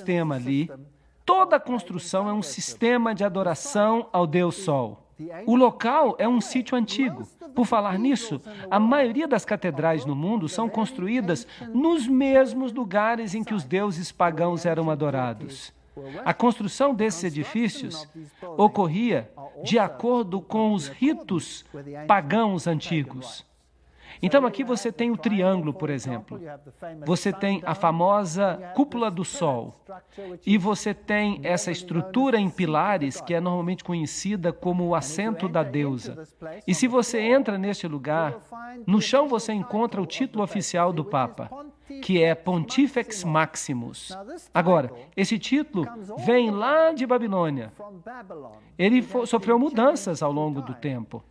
sistema ali, toda a construção é um sistema de adoração ao Deus Sol. O local é um sítio antigo. Por falar nisso, a maioria das catedrais no mundo são construídas nos mesmos lugares em que os deuses pagãos eram adorados. A construção desses edifícios ocorria de acordo com os ritos pagãos antigos. Então, aqui você tem o triângulo, por exemplo. Você tem a famosa cúpula do Sol. E você tem essa estrutura em pilares que é normalmente conhecida como o assento da deusa. E se você entra neste lugar, no chão você encontra o título oficial do Papa, que é Pontifex Maximus. Agora, esse título vem lá de Babilônia. Ele sofreu mudanças ao longo do tempo.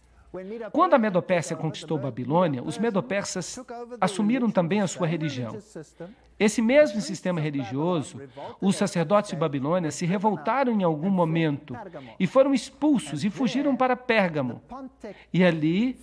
Quando a Medo-Pérsia conquistou Babilônia, os Medo-Persas assumiram também a sua religião. Esse mesmo sistema religioso, os sacerdotes de Babilônia se revoltaram em algum momento e foram expulsos e fugiram para Pérgamo. E ali,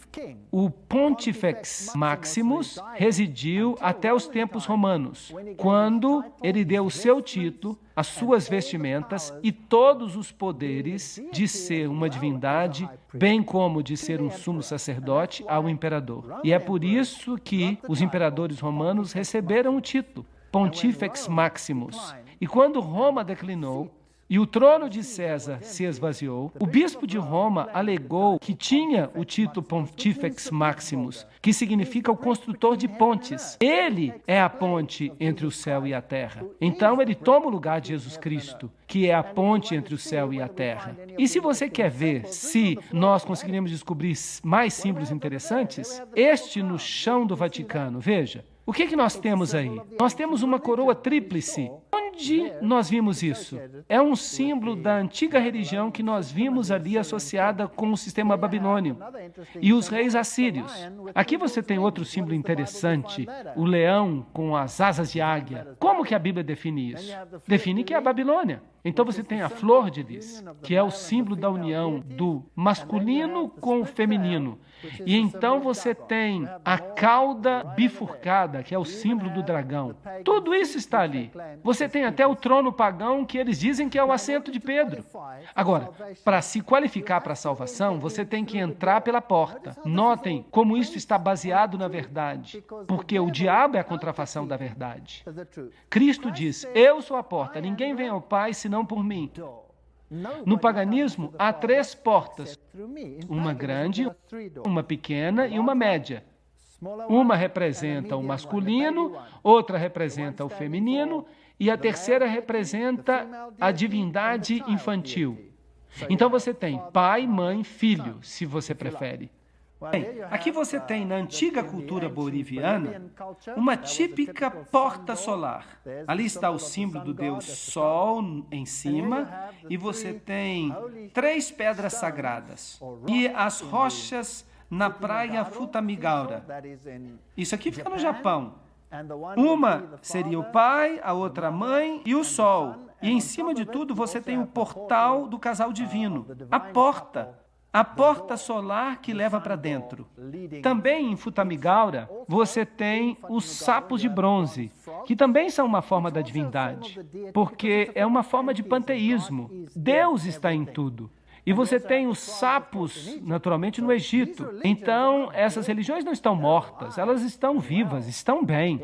o Pontifex Maximus residiu até os tempos romanos, quando ele deu o seu título, as suas vestimentas e todos os poderes de ser uma divindade, bem como de ser um sumo sacerdote ao imperador. E é por isso que os imperadores romanos receberam o título, Pontifex Maximus. E quando Roma declinou, e o trono de César se esvaziou, o bispo de Roma alegou que tinha o título Pontifex Maximus, que significa o construtor de pontes. Ele é a ponte entre o céu e a terra. Então, ele toma o lugar de Jesus Cristo, que é a ponte entre o céu e a terra. E se você quer ver se nós conseguiremos descobrir mais símbolos interessantes, este no chão do Vaticano, veja. O que nós temos aí? Nós temos uma coroa tríplice. Onde nós vimos isso? É um símbolo da antiga religião que nós vimos ali associada com o sistema babilônio e os reis assírios. Aqui você tem outro símbolo interessante, o leão com as asas de águia. Como que a Bíblia define isso? Define que é a Babilônia. Então você tem a flor de lis, que é o símbolo da união do masculino com o feminino. E então você tem a cauda bifurcada, que é o símbolo do dragão. Tudo isso está ali. Você tem até o trono pagão, que eles dizem que é o assento de Pedro. Agora, para se qualificar para a salvação, você tem que entrar pela porta. Notem como isso está baseado na verdade, porque o diabo é a contrafação da verdade. Cristo diz, eu sou a porta, ninguém vem ao Pai senão por mim. No paganismo, há 3 portas, uma grande, uma pequena e uma média. Uma representa o masculino, outra representa o feminino e a terceira representa a divindade infantil. Então você tem pai, mãe, filho, se você prefere. Bem, aqui você tem, na antiga cultura boliviana, uma típica porta solar. Ali está o símbolo do deus Sol em cima, e você tem 3 pedras sagradas. E as rochas na praia Futamigaura. Isso aqui fica no Japão. Uma seria o pai, a outra a mãe e o sol. E em cima de tudo você tem o portal do casal divino, a porta solar que leva para dentro. Também em Futamigaura, você tem os sapos de bronze, que também são uma forma da divindade, porque é uma forma de panteísmo. Deus está em tudo. E você tem os sapos, naturalmente, no Egito. Então, essas religiões não estão mortas, elas estão vivas, estão bem.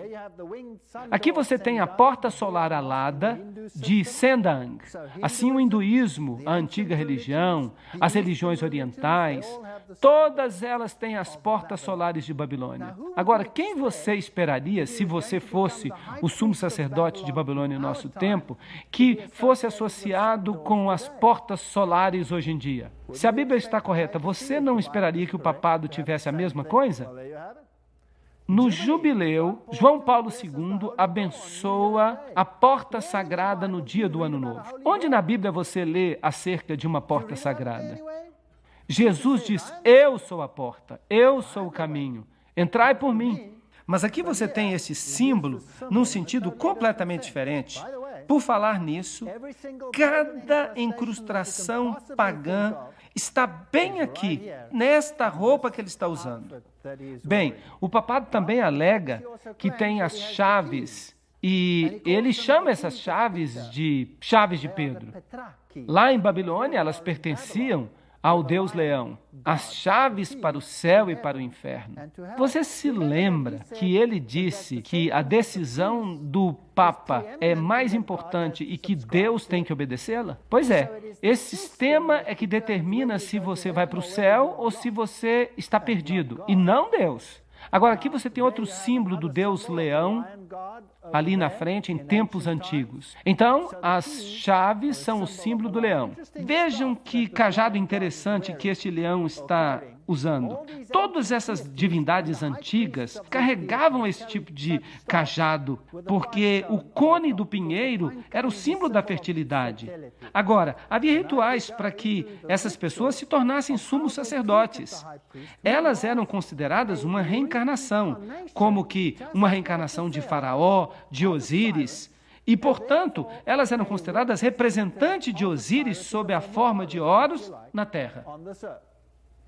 Aqui você tem a porta solar alada de Sendang. Assim, o hinduísmo, a antiga religião, as religiões orientais, todas elas têm as portas solares de Babilônia. Agora, quem você esperaria, se você fosse o sumo sacerdote de Babilônia no nosso tempo, que fosse associado com as portas solares hoje em dia? Se a Bíblia está correta, você não esperaria que o papado tivesse a mesma coisa? No jubileu, João Paulo II abençoa a porta sagrada no dia do Ano Novo. Onde na Bíblia você lê acerca de uma porta sagrada? Jesus diz, eu sou a porta, eu sou o caminho, entrai por mim. Mas aqui você tem esse símbolo num sentido completamente diferente. Por falar nisso, cada incrustação pagã está bem aqui, nesta roupa que ele está usando. Bem, o papado também alega que tem as chaves E ele chama essas chaves de Pedro. Lá em Babilônia, elas pertenciam ao Deus Leão, as chaves para o céu e para o inferno. Você se lembra que ele disse que a decisão do Papa é mais importante e que Deus tem que obedecê-la? Pois é, esse sistema é que determina se você vai para o céu ou se você está perdido, e não Deus. Agora, aqui você tem outro símbolo do Deus Leão, ali na frente, em tempos antigos. Então, as chaves são o símbolo do leão. Vejam que cajado interessante que este leão está usando. Todas essas divindades antigas carregavam esse tipo de cajado, porque o cone do pinheiro era o símbolo da fertilidade. Agora, havia rituais para que essas pessoas se tornassem sumos sacerdotes. Elas eram consideradas uma reencarnação, como que uma reencarnação de Faraó, de Osíris, e, portanto, elas eram consideradas representantes de Osíris sob a forma de Horus na terra.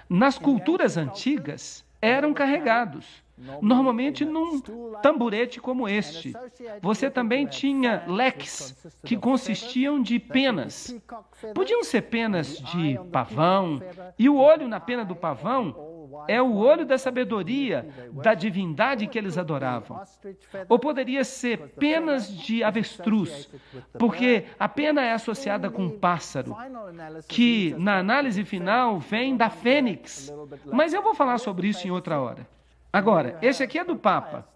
Nas culturas antigas, eram carregados, normalmente num tamborete como este. Você também tinha leques, que consistiam de penas. Podiam ser penas de pavão, e o olho na pena do pavão é o olho da sabedoria, da divindade que eles adoravam. Ou poderia ser penas de avestruz, porque a pena é associada com um pássaro, que na análise final vem da fênix. Mas eu vou falar sobre isso em outra hora. Agora, esse aqui é do Papa,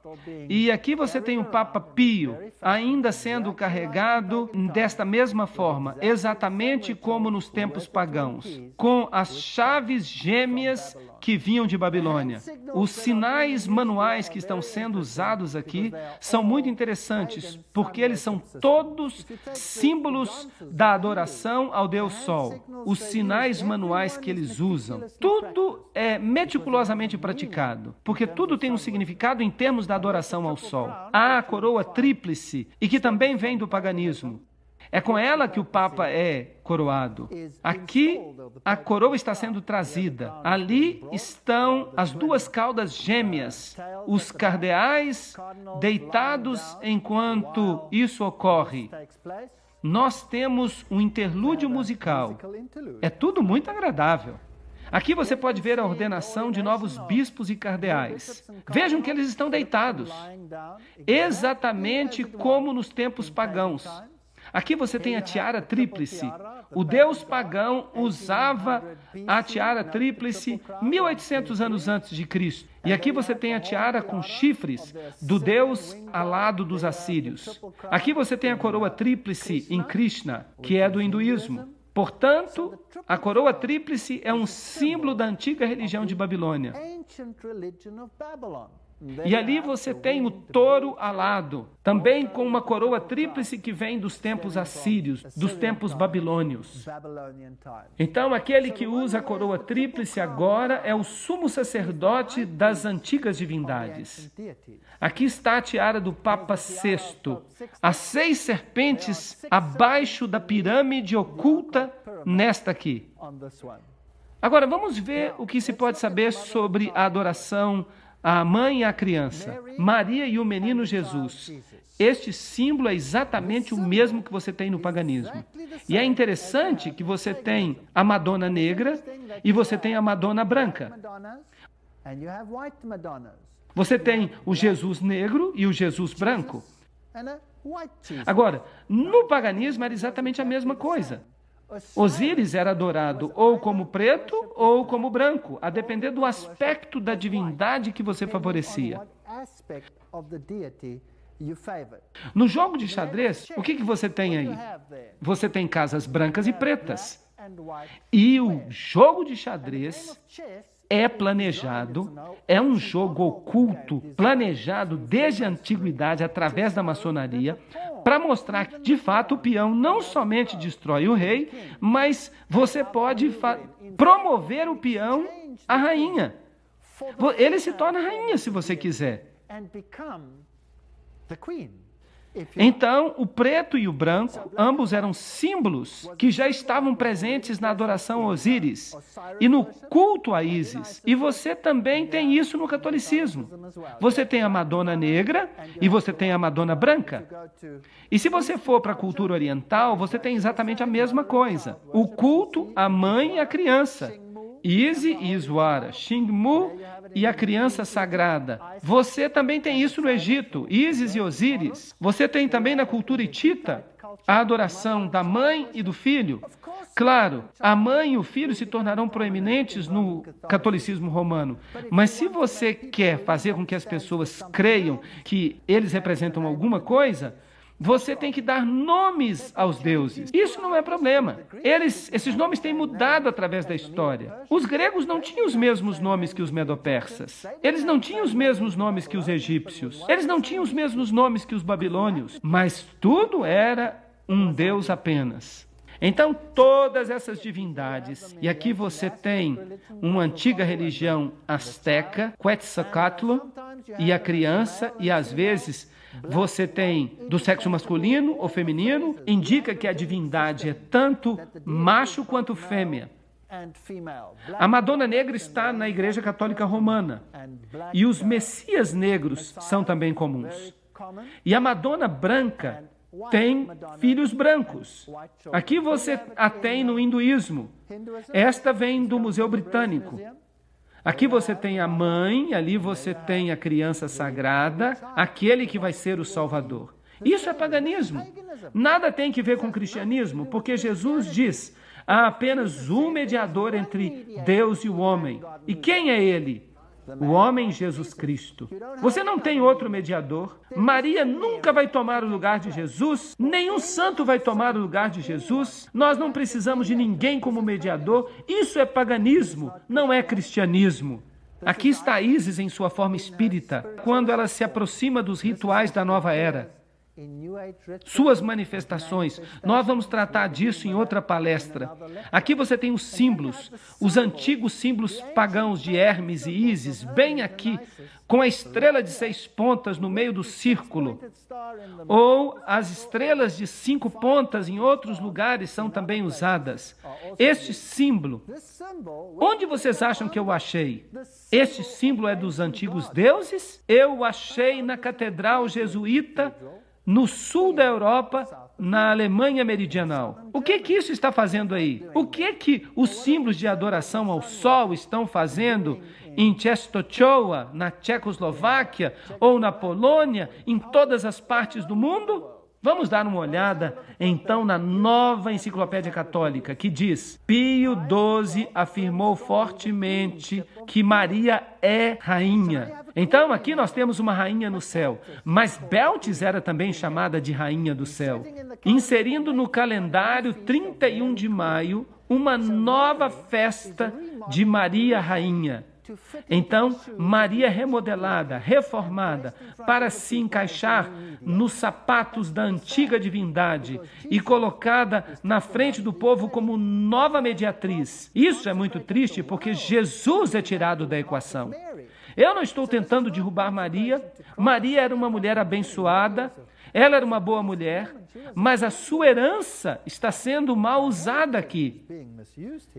e aqui você tem o Papa Pio, ainda sendo carregado desta mesma forma, exatamente como nos tempos pagãos, com as chaves gêmeas que vinham de Babilônia. Os sinais manuais que estão sendo usados aqui são muito interessantes, porque eles são todos símbolos da adoração ao Deus Sol. Os sinais manuais que eles usam, tudo é meticulosamente praticado, porque tudo tem um significado em termos da adoração ao Sol. Há a coroa tríplice, e que também vem do paganismo. É com ela que o Papa é coroado. Aqui, a coroa está sendo trazida. Ali estão as duas caudas gêmeas, os cardeais deitados enquanto isso ocorre. Nós temos um interlúdio musical. É tudo muito agradável. Aqui você pode ver a ordenação de novos bispos e cardeais. Vejam que eles estão deitados, exatamente como nos tempos pagãos. Aqui você tem a tiara tríplice. O deus pagão usava a tiara tríplice 1800 anos antes de Cristo. E aqui você tem a tiara com chifres do deus alado dos assírios. Aqui você tem a coroa tríplice em Krishna, que é do hinduísmo. Portanto, a coroa tríplice é um símbolo da antiga religião de Babilônia. E ali você tem o touro alado, também com uma coroa tríplice que vem dos tempos assírios, dos tempos babilônios. Então, aquele que usa a coroa tríplice agora é o sumo sacerdote das antigas divindades. Aqui está a tiara do Papa VI, as 6 serpentes abaixo da pirâmide oculta nesta aqui. Agora, vamos ver o que se pode saber sobre a adoração à mãe e à criança, Maria e o menino Jesus. Este símbolo é exatamente o mesmo que você tem no paganismo. E é interessante que você tem a Madonna negra e você tem a Madonna branca. Você tem o Jesus negro e o Jesus branco. Agora, no paganismo era exatamente a mesma coisa. Osíris era adorado ou como preto ou como branco, a depender do aspecto da divindade que você favorecia. No jogo de xadrez, o que você tem aí? Você tem casas brancas e pretas. E o jogo de xadrez é planejado, é um jogo oculto, planejado desde a antiguidade através da maçonaria, para mostrar que, de fato, o peão não somente destrói o rei, mas você pode promover o peão à rainha. Ele se torna rainha se você quiser. Então, o preto e o branco, ambos eram símbolos que já estavam presentes na adoração a Osíris e no culto a Ísis. E você também tem isso no catolicismo. Você tem a Madonna negra e você tem a Madonna branca. E se você for para a cultura oriental, você tem exatamente a mesma coisa. O culto à mãe e à criança. Isi e Iswara, Xingmu e a criança sagrada. Você também tem isso no Egito, Ísis e Osíris. Você tem também na cultura hitita a adoração da mãe e do filho. Claro, a mãe e o filho se tornarão proeminentes no catolicismo romano. Mas se você quer fazer com que as pessoas creiam que eles representam alguma coisa, você tem que dar nomes aos deuses. Isso não é problema. Esses nomes têm mudado através da história. Os gregos não tinham os mesmos nomes que os medo-persas. Eles não tinham os mesmos nomes que os egípcios. Eles não tinham os mesmos nomes que os babilônios. Mas tudo era um deus apenas. Então, todas essas divindades, e aqui você tem uma antiga religião asteca, Quetzalcoatl, e a criança, e às vezes você tem do sexo masculino ou feminino, indica que a divindade é tanto macho quanto fêmea. A Madonna negra está na Igreja Católica Romana, e os messias negros são também comuns. E a Madonna branca tem filhos brancos. Aqui você a tem no hinduísmo. Esta vem do Museu Britânico. Aqui você tem a mãe, ali você tem a criança sagrada, aquele que vai ser o Salvador. Isso é paganismo. Nada tem que ver com o cristianismo, porque Jesus diz: há apenas um mediador entre Deus e o homem. E quem é ele? O homem Jesus Cristo. Você não tem outro mediador. Maria nunca vai tomar o lugar de Jesus. Nenhum santo vai tomar o lugar de Jesus. Nós não precisamos de ninguém como mediador. Isso é paganismo, não é cristianismo. Aqui está Ísis em sua forma espírita, quando ela se aproxima dos rituais da nova era. Suas manifestações. Nós vamos tratar disso em outra palestra. Aqui você tem os símbolos, os antigos símbolos pagãos de Hermes e Ísis, bem aqui, com a estrela de 6 pontas no meio do círculo. Ou as estrelas de 5 pontas em outros lugares são também usadas. Este símbolo, onde vocês acham que eu achei? Este símbolo é dos antigos deuses? Eu o achei na Catedral Jesuíta, no sul da Europa, na Alemanha meridional. O que isso está fazendo aí? O que os símbolos de adoração ao sol estão fazendo em Czestochowa, na Tchecoslováquia, ou na Polônia, em todas as partes do mundo? Vamos dar uma olhada, então, na nova enciclopédia católica, que diz: Pio XII afirmou fortemente que Maria é rainha. Então, aqui nós temos uma rainha no céu, mas Beltis era também chamada de rainha do céu, inserindo no calendário 31 de maio uma nova festa de Maria Rainha. Então, Maria remodelada, reformada, para se encaixar nos sapatos da antiga divindade e colocada na frente do povo como nova mediatriz. Isso é muito triste porque Jesus é tirado da equação. Eu não estou tentando derrubar Maria. Maria era uma mulher abençoada, ela era uma boa mulher, mas a sua herança está sendo mal usada aqui.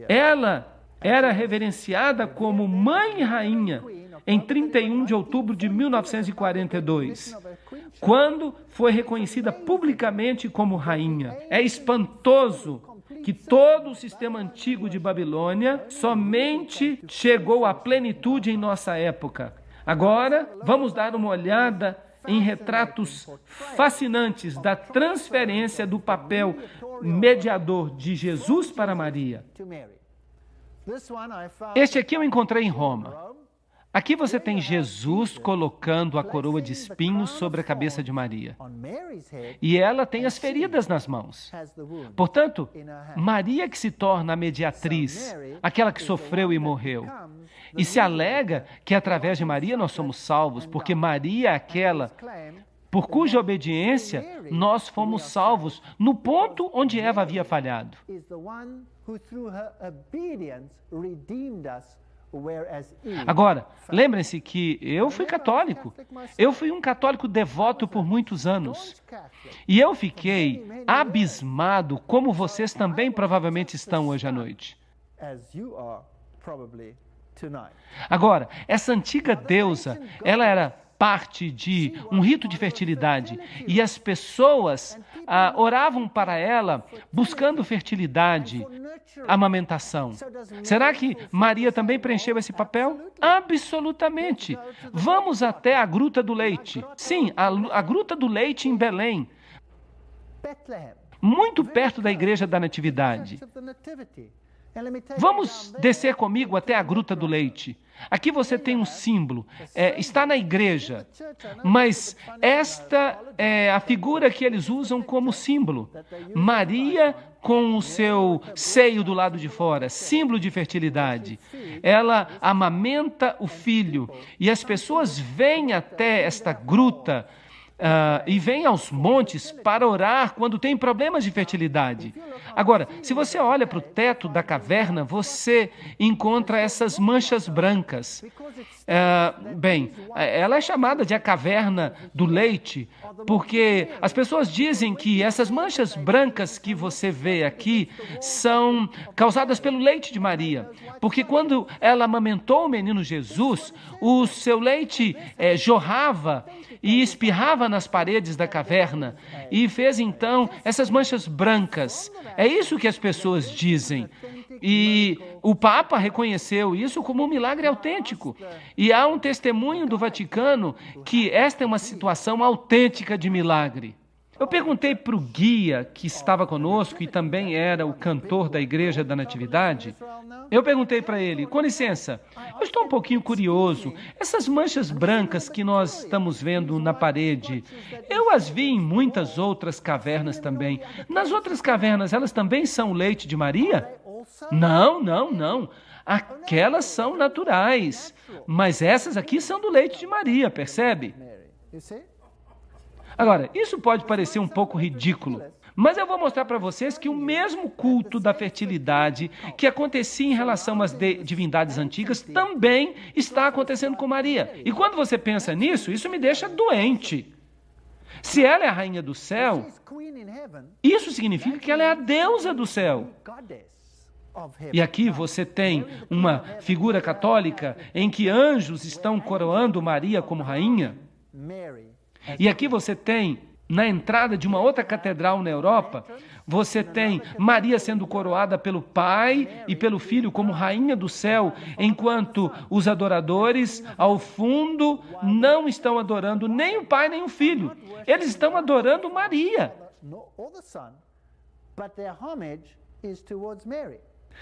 Ela era reverenciada como mãe e rainha em 31 de outubro de 1942, quando foi reconhecida publicamente como rainha. É espantoso que todo o sistema antigo de Babilônia somente chegou à plenitude em nossa época. Agora, vamos dar uma olhada em retratos fascinantes da transferência do papel mediador de Jesus para Maria. Este aqui eu encontrei em Roma. Aqui você tem Jesus colocando a coroa de espinhos sobre a cabeça de Maria. E ela tem as feridas nas mãos. Portanto, Maria que se torna a mediatriz, aquela que sofreu e morreu. E se alega que através de Maria nós somos salvos, porque Maria é aquela por cuja obediência nós fomos salvos no ponto onde Eva havia falhado. Agora, lembrem-se que eu fui católico. Eu fui um católico devoto por muitos anos. E eu fiquei abismado, como vocês também provavelmente estão hoje à noite. Agora, essa antiga deusa, ela era parte de um rito de fertilidade e as pessoas oravam para ela buscando fertilidade, amamentação. Será que Maria também preencheu esse papel? Absolutamente. Vamos até a Gruta do Leite. Sim, a Gruta do Leite em Belém, muito perto da Igreja da Natividade. Vamos descer comigo até a Gruta do Leite. Aqui você tem um símbolo, está na igreja, mas esta é a figura que eles usam como símbolo. Maria com o seu seio do lado de fora, símbolo de fertilidade. Ela amamenta o filho e as pessoas vêm até esta gruta e vêm aos montes para orar quando tem problemas de fertilidade. Agora, se você olha para o teto da caverna, você encontra essas manchas brancas. Ela é chamada de a caverna do leite, porque as pessoas dizem que essas manchas brancas que você vê aqui são causadas pelo leite de Maria, porque quando ela amamentou o menino Jesus, o seu leite jorrava e espirrava nas paredes da caverna e fez então essas manchas brancas. É isso que as pessoas dizem. E o Papa reconheceu isso como um milagre autêntico. E há um testemunho do Vaticano que esta é uma situação autêntica de milagre. Eu perguntei para o guia que estava conosco e também era o cantor da Igreja da Natividade. Eu perguntei para ele, com licença, eu estou um pouquinho curioso. Essas manchas brancas que nós estamos vendo na parede, eu as vi em muitas outras cavernas também. Nas outras cavernas, elas também são o leite de Maria? Não. Aquelas são naturais, mas essas aqui são do leite de Maria, percebe? Agora, isso pode parecer um pouco ridículo, mas eu vou mostrar para vocês que o mesmo culto da fertilidade que acontecia em relação às divindades antigas também está acontecendo com Maria. E quando você pensa nisso, isso me deixa doente. Se ela é a rainha do céu, isso significa que ela é a deusa do céu. E aqui você tem uma figura católica em que anjos estão coroando Maria como rainha. E aqui você tem, na entrada de uma outra catedral na Europa, você tem Maria sendo coroada pelo Pai e pelo Filho como rainha do céu, enquanto os adoradores, ao fundo, não estão adorando nem o Pai nem o Filho. Eles estão adorando Maria.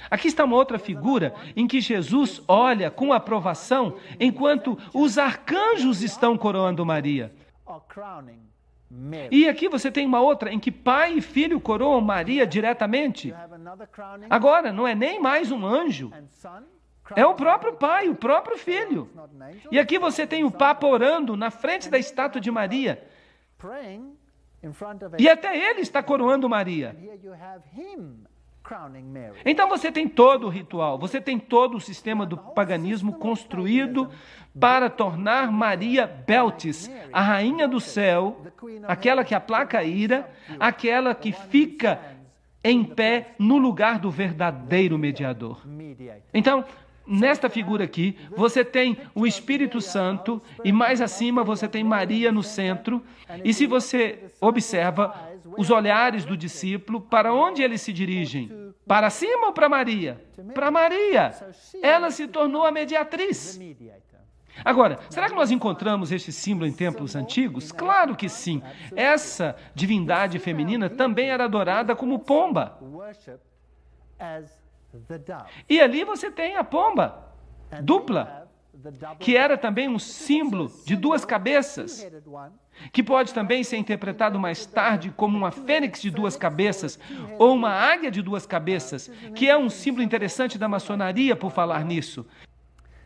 Aqui está uma outra figura em que Jesus olha com aprovação, enquanto os arcanjos estão coroando Maria. E aqui você tem uma outra em que pai e filho coroam Maria diretamente. Agora, não é nem mais um anjo. É o próprio pai, o próprio filho. E aqui você tem o Papa orando na frente da estátua de Maria. E até ele está coroando Maria. Então você tem todo o ritual, você tem todo o sistema do paganismo construído para tornar Maria Beltis, a rainha do céu, aquela que aplaca a ira, aquela que fica em pé no lugar do verdadeiro mediador. Então, nesta figura aqui, você tem o Espírito Santo e mais acima você tem Maria no centro. E se você observa os olhares do discípulo, para onde eles se dirigem? Para cima ou para Maria? Para Maria. Ela se tornou a mediatriz. Agora, será que nós encontramos este símbolo em templos antigos? Claro que sim. Essa divindade feminina também era adorada como pomba. E ali você tem a pomba dupla, que era também um símbolo de duas cabeças, que pode também ser interpretado mais tarde como uma fênix de duas cabeças, ou uma águia de duas cabeças, que é um símbolo interessante da maçonaria por falar nisso.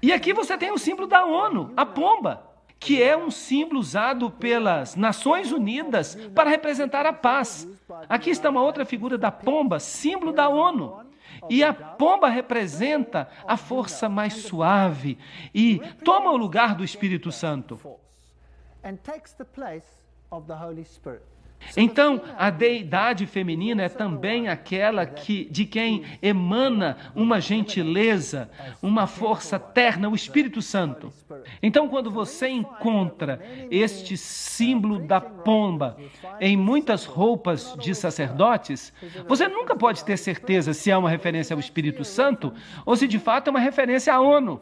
E aqui você tem o símbolo da ONU, a pomba, que é um símbolo usado pelas Nações Unidas para representar a paz. Aqui está uma outra figura da pomba, símbolo da ONU. E a pomba representa a força mais suave e toma o lugar do Espírito Santo. Então, a deidade feminina é também aquela de quem emana uma gentileza, uma força terna, o Espírito Santo. Então, quando você encontra este símbolo da pomba em muitas roupas de sacerdotes, você nunca pode ter certeza se é uma referência ao Espírito Santo ou se de fato é uma referência à ONU.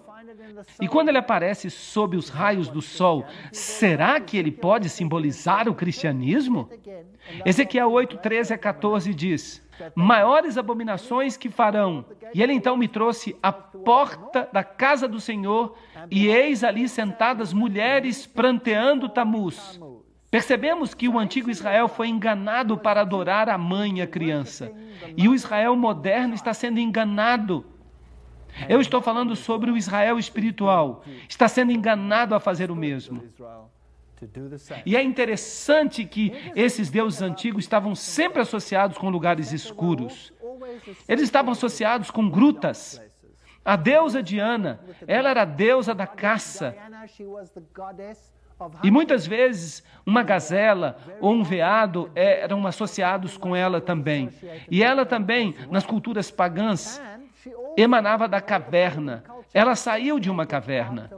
E quando ele aparece sob os raios do sol, será que ele pode simbolizar o cristianismo? Ezequiel 8, 13 a 14 diz: maiores abominações que farão. E ele então me trouxe à porta da casa do Senhor, e eis ali sentadas mulheres pranteando Tamuz. Percebemos que o antigo Israel foi enganado para adorar a mãe e a criança. E o Israel moderno está sendo enganado. Eu estou falando sobre o Israel espiritual. Está sendo enganado a fazer o mesmo. E é interessante que esses deuses antigos estavam sempre associados com lugares escuros. Eles estavam associados com grutas. A deusa Diana, ela era a deusa da caça. E muitas vezes uma gazela ou um veado eram associados com ela também. E ela também, nas culturas pagãs, emanava da caverna. Ela saiu de uma caverna.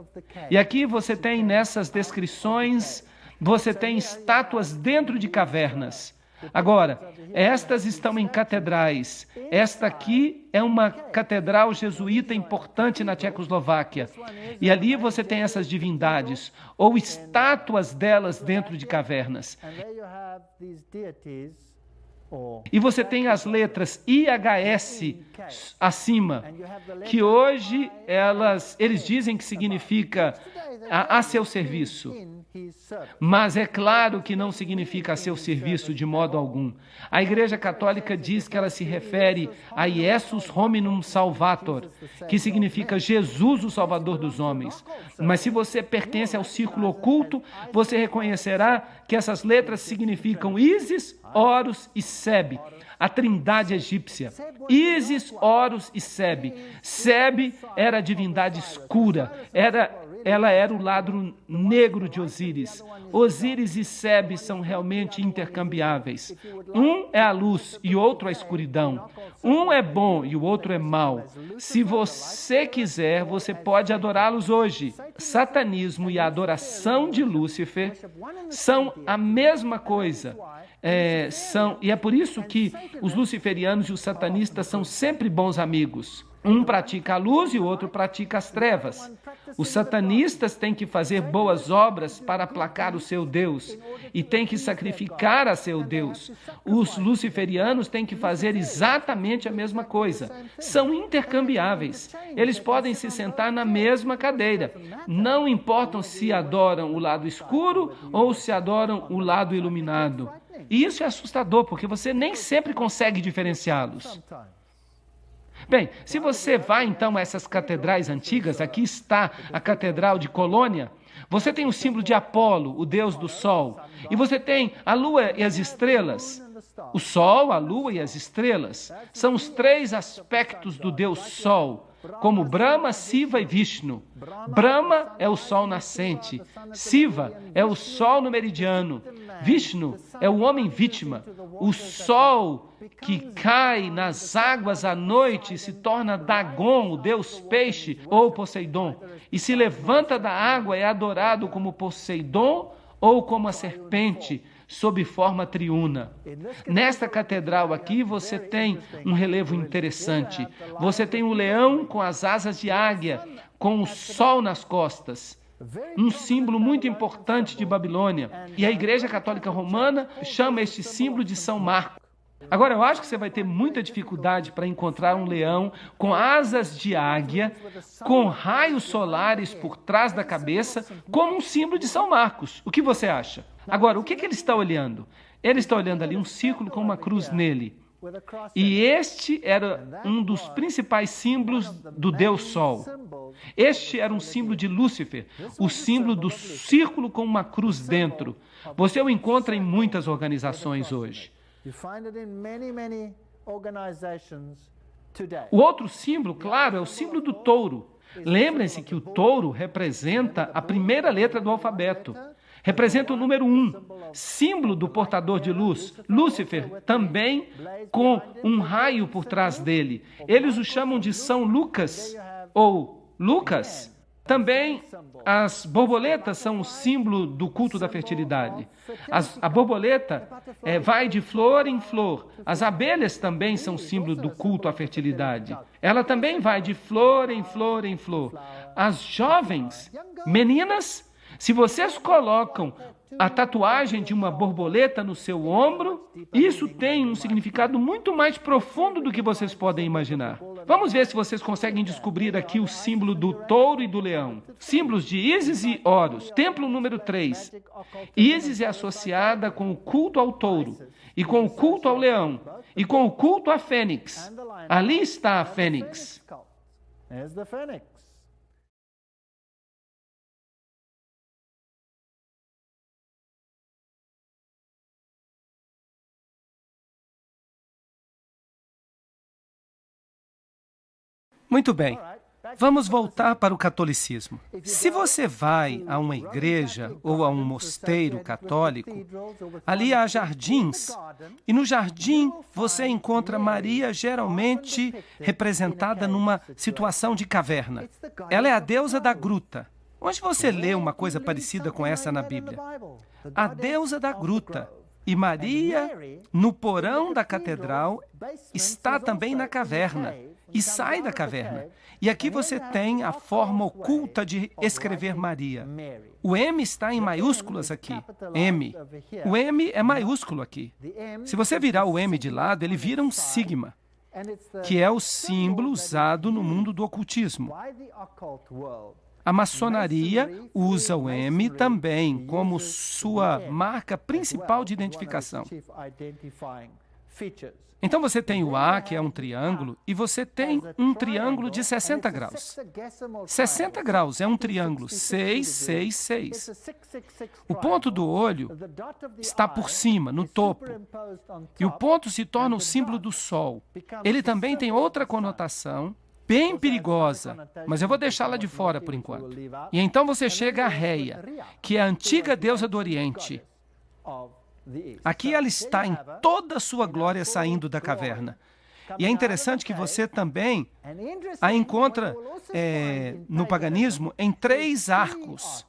E aqui você tem nessas descrições, você tem estátuas dentro de cavernas. Agora, estas estão em catedrais. Esta aqui é uma catedral jesuíta importante na Tchecoslováquia. E ali você tem essas divindades, ou estátuas delas dentro de cavernas. E você tem as letras IHS acima, que hoje eles dizem que significa a seu serviço. Mas é claro que não significa a seu serviço de modo algum. A Igreja Católica diz que ela se refere a Iesus Hominum Salvator, que significa Jesus, o Salvador dos homens. Mas se você pertence ao círculo oculto, você reconhecerá que essas letras significam Ísis, Horus e Sebe, a trindade egípcia. Ísis, Horus e Sebe. Sebe era a divindade escura, ela era o lado negro de Osíris. Osíris e Sebe são realmente intercambiáveis. Um é a luz e outro a escuridão. Um é bom e o outro é mau. Se você quiser, você pode adorá-los hoje. Satanismo e a adoração de Lúcifer são a mesma coisa. E é por isso que os luciferianos e os satanistas são sempre bons amigos. Um pratica a luz e o outro pratica as trevas. Os satanistas têm que fazer boas obras para aplacar o seu Deus e têm que sacrificar a seu Deus. Os luciferianos têm que fazer exatamente a mesma coisa. São intercambiáveis. Eles podem se sentar na mesma cadeira. Não importam se adoram o lado escuro ou se adoram o lado iluminado. E isso é assustador, porque você nem sempre consegue diferenciá-los. Bem, se você vai então a essas catedrais antigas, aqui está a Catedral de Colônia, você tem o símbolo de Apolo, o deus do sol, e você tem a lua e as estrelas. O sol, a lua e as estrelas são os três aspectos do deus sol, como Brahma, Siva e Vishnu. Brahma é o sol nascente, Siva é o sol no meridiano, Vishnu é o homem vítima, o sol que cai nas águas à noite e se torna Dagon, o deus peixe, ou Poseidon, e se levanta da água é adorado como Poseidon ou como a serpente, sob forma triuna. Nesta catedral aqui você tem um relevo interessante. Você tem um leão com as asas de águia, com o sol nas costas. Um símbolo muito importante de Babilônia. E a Igreja Católica Romana chama este símbolo de São Marcos. Agora, eu acho que você vai ter muita dificuldade para encontrar um leão com asas de águia, com raios solares por trás da cabeça, como um símbolo de São Marcos. O que você acha? Agora, o que ele está olhando? Ele está olhando ali um círculo com uma cruz nele. E este era um dos principais símbolos do Deus Sol. Este era um símbolo de Lúcifer, o símbolo do círculo com uma cruz dentro. Você o encontra em muitas organizações hoje. O outro símbolo, claro, é o símbolo do touro. Lembrem-se que o touro representa a primeira letra do alfabeto. Representa o número 1, símbolo do portador de luz, Lúcifer, também com um raio por trás dele. Eles o chamam de São Lucas ou Lucas. Também as borboletas são o símbolo do culto da fertilidade. A borboleta vai de flor em flor. As abelhas também são símbolo do culto à fertilidade. Ela também vai de flor em flor em flor. As jovens, meninas, se vocês colocam a tatuagem de uma borboleta no seu ombro, isso tem um significado muito mais profundo do que vocês podem imaginar. Vamos ver se vocês conseguem descobrir aqui o símbolo do touro e do leão. Símbolos de Ísis e Horus. Templo número 3. Ísis é associada com o culto ao touro, e com o culto ao leão, e com o culto à fênix. Ali está a fênix. Muito bem, vamos voltar para o catolicismo. Se você vai a uma igreja ou a um mosteiro católico, ali há jardins, e no jardim você encontra Maria geralmente representada numa situação de caverna. Ela é a deusa da gruta. Onde você lê uma coisa parecida com essa na Bíblia? A deusa da gruta. E Maria, no porão da catedral, está também na caverna e sai da caverna. E aqui você tem a forma oculta de escrever Maria. O M está em maiúsculas aqui. M. O M é maiúsculo aqui. Se você virar o M de lado, ele vira um sigma, que é o símbolo usado no mundo do ocultismo. A maçonaria usa o M também como sua marca principal de identificação. Então você tem o A, que é um triângulo, e você tem um triângulo de 60 graus. 60 graus é um triângulo, 6, 6, 6. O ponto do olho está por cima, no topo, e o ponto se torna o símbolo do Sol. Ele também tem outra conotação, bem perigosa, mas eu vou deixá-la de fora por enquanto. E então você chega a Reia, que é a antiga deusa do Oriente. Aqui ela está em toda a sua glória saindo da caverna. E é interessante que você também a encontra no paganismo em 3 arcos.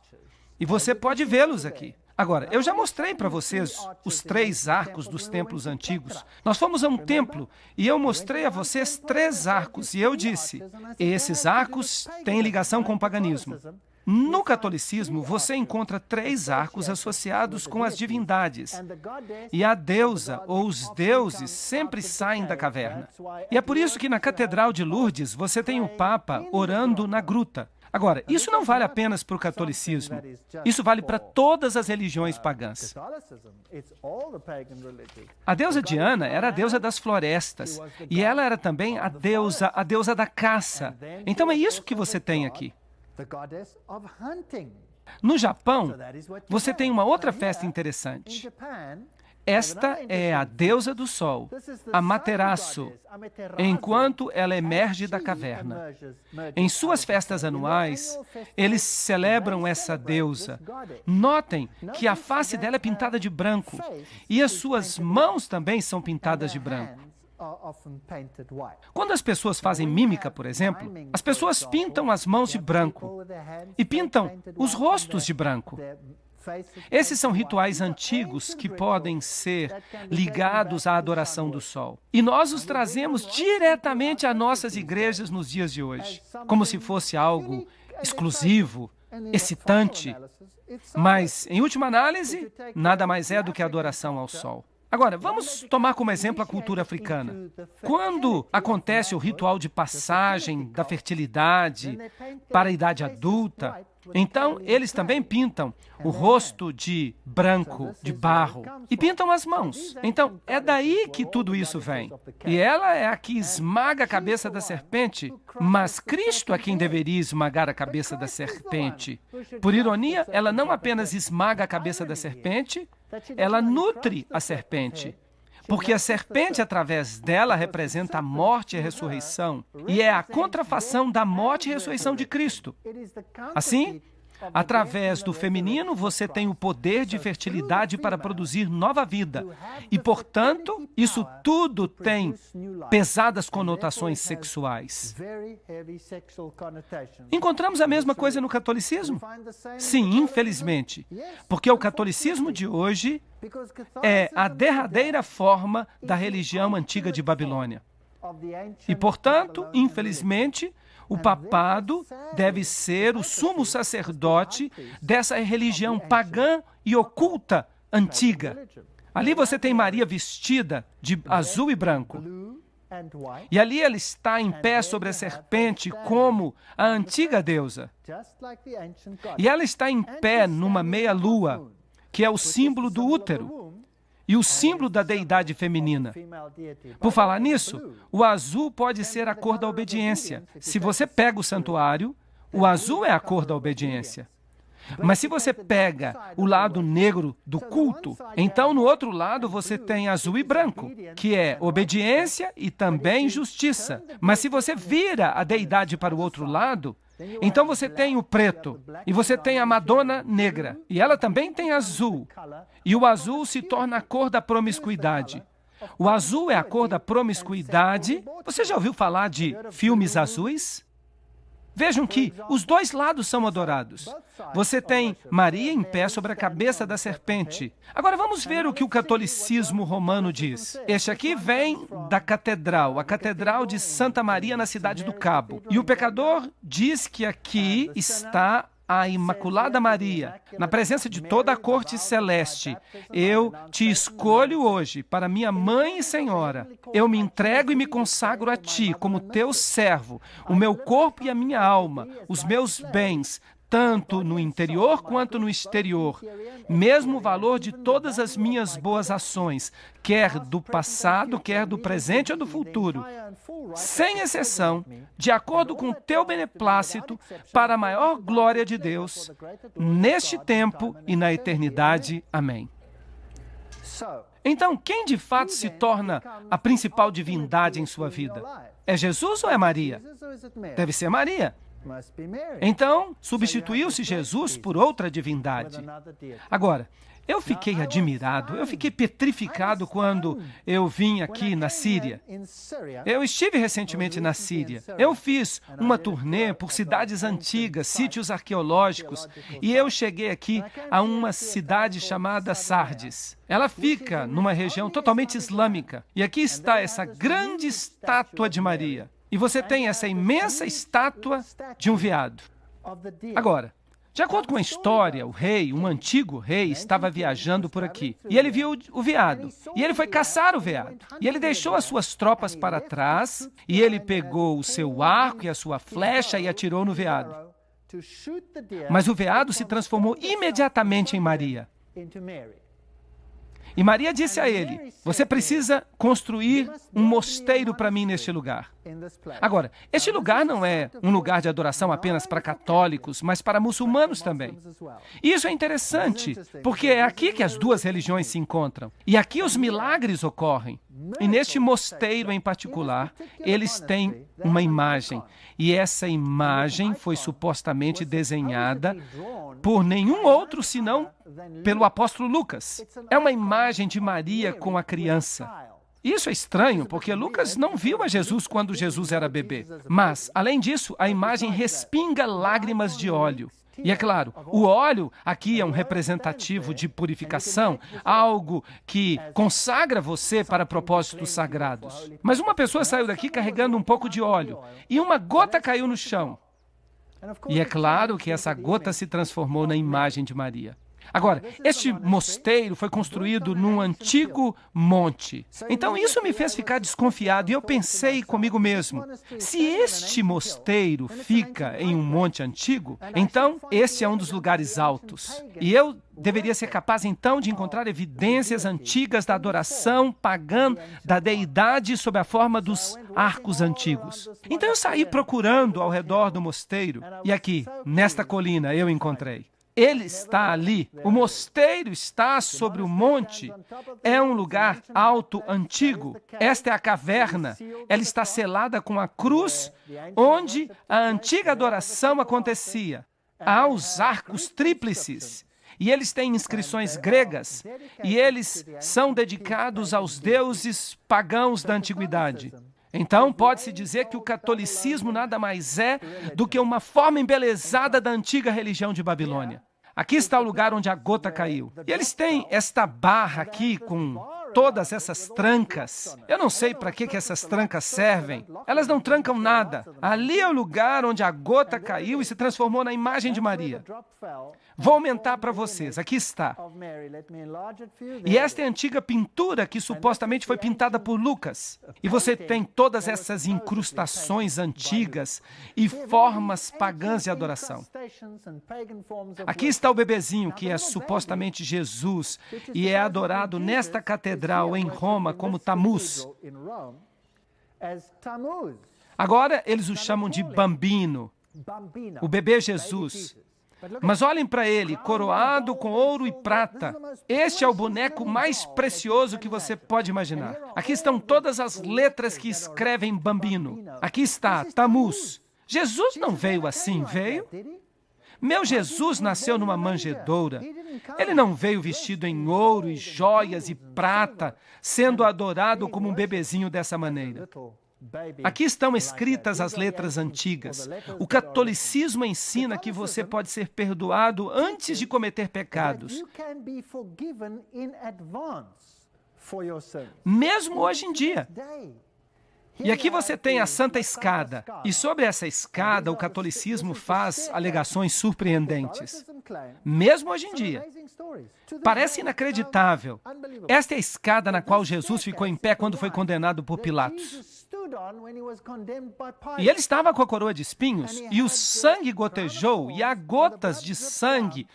E você pode vê-los aqui. Agora, eu já mostrei para vocês os 3 arcos dos templos antigos. Nós fomos a um templo e eu mostrei a vocês 3 arcos. E eu disse, esses arcos têm ligação com o paganismo. No catolicismo, você encontra 3 arcos associados com as divindades. E a deusa ou os deuses sempre saem da caverna. E é por isso que na Catedral de Lourdes você tem o Papa orando na gruta. Agora, isso não vale apenas para o catolicismo. Isso vale para todas as religiões pagãs. A deusa Diana era a deusa das florestas. E ela era também a deusa da caça. Então é isso que você tem aqui. No Japão, você tem uma outra festa interessante. Esta é a deusa do sol, Amaterasu, enquanto ela emerge da caverna. Em suas festas anuais, eles celebram essa deusa. Notem que a face dela é pintada de branco e as suas mãos também são pintadas de branco. Quando as pessoas fazem mímica, por exemplo, as pessoas pintam as mãos de branco e pintam os rostos de branco. Esses são rituais antigos que podem ser ligados à adoração do sol. E nós os trazemos diretamente a nossas igrejas nos dias de hoje, como se fosse algo exclusivo, excitante. Mas, em última análise, nada mais é do que adoração ao sol. Agora, vamos tomar como exemplo a cultura africana. Quando acontece o ritual de passagem da fertilidade para a idade adulta, então eles também pintam o rosto de branco, de barro, e pintam as mãos. Então, é daí que tudo isso vem. E ela é a que esmaga a cabeça da serpente, mas Cristo é quem deveria esmagar a cabeça da serpente. Por ironia, ela não apenas esmaga a cabeça da serpente, ela nutre a serpente. porque a serpente, através dela, representa a morte e a ressurreição, e é a contrafação da morte e ressurreição de Cristo. Assim, através do feminino, você tem o poder de fertilidade para produzir nova vida. E, portanto, isso tudo tem pesadas conotações sexuais. Encontramos a mesma coisa no catolicismo? Sim, infelizmente. Porque o catolicismo de hoje é a derradeira forma da religião antiga de Babilônia. E, portanto, infelizmente, o papado deve ser o sumo sacerdote dessa religião pagã e oculta antiga. Ali você tem Maria vestida de azul e branco. E ali ela está em pé sobre a serpente como a antiga deusa. E ela está em pé numa meia-lua, que é o símbolo do útero e o símbolo da deidade feminina. Por falar nisso, o azul pode ser a cor da obediência. Se você pega o santuário, o azul é a cor da obediência. Mas se você pega o lado negro do culto, então no outro lado você tem azul e branco, que é obediência e também justiça. Mas se você vira a deidade para o outro lado, então você tem o preto, e você tem a Madonna negra, e ela também tem azul. E o azul se torna a cor da promiscuidade. O azul é a cor da promiscuidade. Você já ouviu falar de filmes azuis? Vejam que os dois lados são adorados. Você tem Maria em pé sobre a cabeça da serpente. Agora vamos ver o que o catolicismo romano diz. Este aqui vem da catedral, a Catedral de Santa Maria na Cidade do Cabo. E o pecador diz que aqui está a Imaculada Maria, na presença de toda a corte celeste. Eu te escolho hoje para minha mãe e senhora. Eu me entrego e me consagro a ti como teu servo, o meu corpo e a minha alma, os meus bens, tanto no interior quanto no exterior, mesmo o valor de todas as minhas boas ações, quer do passado, quer do presente ou do futuro, sem exceção, de acordo com o teu beneplácito, para a maior glória de Deus, neste tempo e na eternidade. Amém. Então, quem de fato se torna a principal divindade em sua vida? É Jesus ou é Maria? Deve ser Maria. Então, substituiu-se Jesus por outra divindade. Agora, eu fiquei admirado, eu fiquei petrificado quando eu vim aqui na Síria. Eu estive recentemente na Síria. Eu fiz uma turnê por cidades antigas, sítios arqueológicos, e eu cheguei aqui a uma cidade chamada Sardes. Ela fica numa região totalmente islâmica. E aqui está essa grande estátua de Maria. E você tem essa imensa estátua de um veado. Agora, de acordo com a história, o rei, um antigo rei, estava viajando por aqui. E ele viu o veado. E ele foi caçar o veado. E ele deixou as suas tropas para trás. E ele pegou o seu arco e a sua flecha e atirou no veado. Mas o veado se transformou imediatamente em Maria. E Maria disse a ele: você precisa construir um mosteiro para mim neste lugar. Agora, este lugar não é um lugar de adoração apenas para católicos, mas para muçulmanos também. E isso é interessante, porque é aqui que as duas religiões se encontram. E aqui os milagres ocorrem. E neste mosteiro em particular, eles têm uma imagem. E essa imagem foi supostamente desenhada por nenhum outro senão pelo apóstolo Lucas. É uma imagem de Maria com a criança. Isso é estranho, porque Lucas não viu a Jesus quando Jesus era bebê. Mas, além disso, a imagem respinga lágrimas de óleo. E é claro, o óleo aqui é um representativo de purificação, algo que consagra você para propósitos sagrados. Mas uma pessoa saiu daqui carregando um pouco de óleo, e uma gota caiu no chão. E é claro que essa gota se transformou na imagem de Maria. Agora, este mosteiro foi construído num antigo monte. Então, isso me fez ficar desconfiado e eu pensei comigo mesmo, se este mosteiro fica em um monte antigo, então este é um dos lugares altos. E eu deveria ser capaz, então, de encontrar evidências antigas da adoração pagã da deidade sob a forma dos arcos antigos. Então, eu saí procurando ao redor do mosteiro e aqui, nesta colina, eu encontrei. Ele está ali. O mosteiro está sobre o monte. É um lugar alto, antigo. Esta é a caverna. Ela está selada com a cruz, onde a antiga adoração acontecia. Há os arcos tríplices. E eles têm inscrições gregas. E eles são dedicados aos deuses pagãos da antiguidade. Então, pode-se dizer que o catolicismo nada mais é do que uma forma embelezada da antiga religião de Babilônia. Aqui está o lugar onde a gota caiu. E eles têm esta barra aqui com todas essas trancas. Eu não sei para que essas trancas servem. Elas não trancam nada. Ali é o lugar onde a gota caiu e se transformou na imagem de Maria. Vou aumentar para vocês. Aqui está. E esta é a antiga pintura que supostamente foi pintada por Lucas. E você tem todas essas incrustações antigas e formas pagãs de adoração. Aqui está o bebezinho, que é supostamente Jesus, e é adorado nesta catedral em Roma como Tammuz. Agora eles o chamam de Bambino, o bebê Jesus. Mas olhem para ele, coroado com ouro e prata. Este é o boneco mais precioso que você pode imaginar. Aqui estão todas as letras que escrevem Bambino. Aqui está, Tammuz. Jesus não veio assim, veio? Meu Jesus nasceu numa manjedoura. Ele não veio vestido em ouro e joias e prata, sendo adorado como um bebezinho dessa maneira. Aqui estão escritas as letras antigas. O catolicismo ensina que você pode ser perdoado antes de cometer pecados. Mesmo hoje em dia. E aqui você tem a Santa Escada. E sobre essa escada, o catolicismo faz alegações surpreendentes. Mesmo hoje em dia. Parece inacreditável. Esta é a escada na qual Jesus ficou em pé quando foi condenado por Pilatos. E ele estava com a coroa de espinhos, e o sangue gotejou, e há gotas de sangue